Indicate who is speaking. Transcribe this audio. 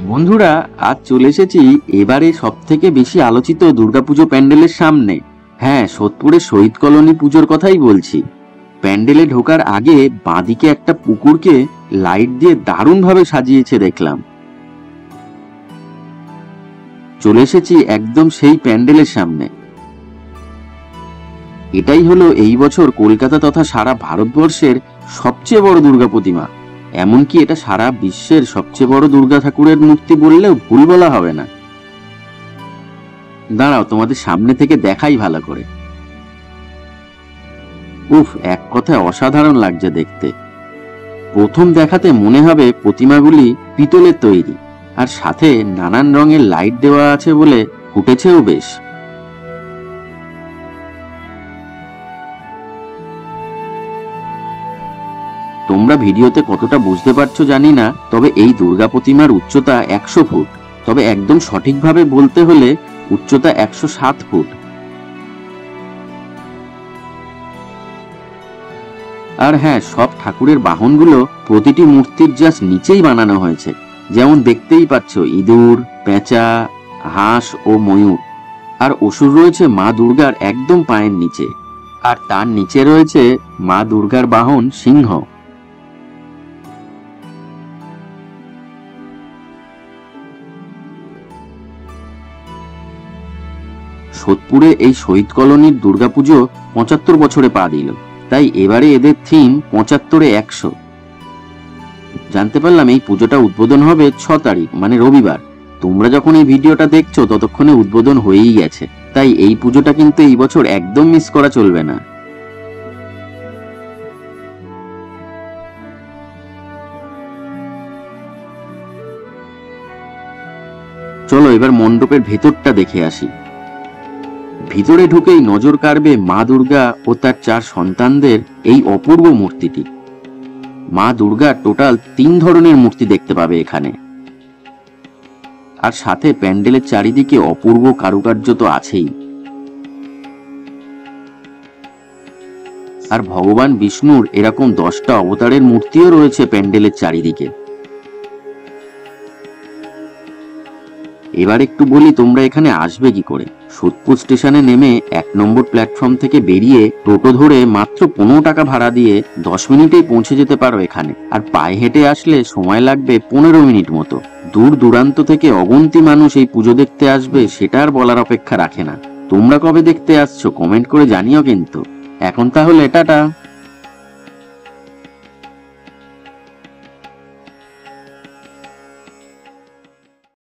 Speaker 1: বন্ধুরা, আজ চলে এসেছি এবারে সব থেকে বেশি আলোচিত দুর্গাপুজো প্যান্ডেলের সামনে। হ্যাঁ, সোদপুরের শহীদ কলোনি পুজোর কথাই বলছি। প্যান্ডেলে ঢোকার আগে বাঁদিকে একটা পুকুরকে লাইট দিয়ে দারুণভাবে সাজিয়েছে দেখলাম। চলে এসেছি একদম সেই প্যান্ডেলের সামনে। এটাই হলো এই বছর কলকাতা তথা সারা ভারতবর্ষের সবচেয়ে বড় দুর্গা প্রতিমা। এমনকি এটা সারা বিশ্বের সবচেয়ে বড় দুর্গা ঠাকুরের মূর্তি বললেও ভুল বলা হবে না। দাঁড়াও, তোমাদের সামনে থেকে দেখাই ভালো করে। উফ, এক কথায় অসাধারণ লাগছে দেখতে। প্রথম দেখাতে মনে হবে প্রতিমাগুলি পিতলের তৈরি, আর সাথে নানান রঙের লাইট দেওয়া আছে বলে ফুটেছেও বেশ। তোমরা ভিডিওতে কতটা বুঝতে পারছো জানি না, তবে এই দুর্গা প্রতিমার উচ্চতা 100 ফুট, তবে একদম সঠিকভাবে বলতে হলে উচ্চতা 107 ফুট। আর হ্যাঁ, সব ঠাকুরের বাহনগুলো প্রতিটি মূর্তির জাস্ট নিচেই বানানো হয়েছে। যেমন দেখতেই পাচ্ছ, ইঁদুর, পেঁচা, হাঁস ও ময়ূর। আর অসুর রয়েছে মা দুর্গার একদম পায়ের নিচে, আর তার নিচে রয়েছে মা দুর্গার বাহন সিংহ। সোদপুরে এই শহীদ কলোনির দুর্গাপুজো 75 বছরে পা দিল, তাই এবারে এদের থিম 75-এ 100। জানতে পারলাম এই পুজোটা উদ্বোধন হবে 6 তারিখ, মানে রবিবার। তোমরা যখন এই ভিডিওটা দেখছো ততক্ষণে উদ্বোধন হয়েই গেছে, তাই এই পুজোটা কিন্তু এই বছর একদম মিস করা চলবে না। চলো এবার মণ্ডপের ভেতরটা দেখে আসি। ভিতরে ঢুকেই নজর কাড়বে মা দুর্গা ও তার 4 সন্তানদের এই অপূর্ব মূর্তিটি। মা দুর্গার টোটাল 3 ধরনের মূর্তি দেখতে পাবে এখানে। আর সাথে প্যান্ডেলের চারিদিকে অপূর্ব কারুকার্য তো আছেই। আর ভগবান বিষ্ণুর এরকম 10টা অবতারের মূর্তিও রয়েছে প্যান্ডেলের চারিদিকে। এবার একটু বলি তোমরা এখানে আসবে কি করে। সোদপুর স্টেশনে নেমে 1 নম্বর প্ল্যাটফর্ম থেকে বেরিয়ে টোটো ধরে মাত্র 15 টাকা ভাড়া দিয়ে 10 মিনিটেই পৌঁছে যেতে পারো এখানে। আর পায়ে হেঁটে আসলে সময় লাগবে 15 মিনিট মতো। দূর দূরান্ত থেকে অগন্তি মানুষ এই পুজো দেখতে আসবে, সেটা আর বলার অপেক্ষা রাখে না। তোমরা কবে দেখতে আসছো কমেন্ট করে জানিও কিন্তু। এখন তাহলে টাটা।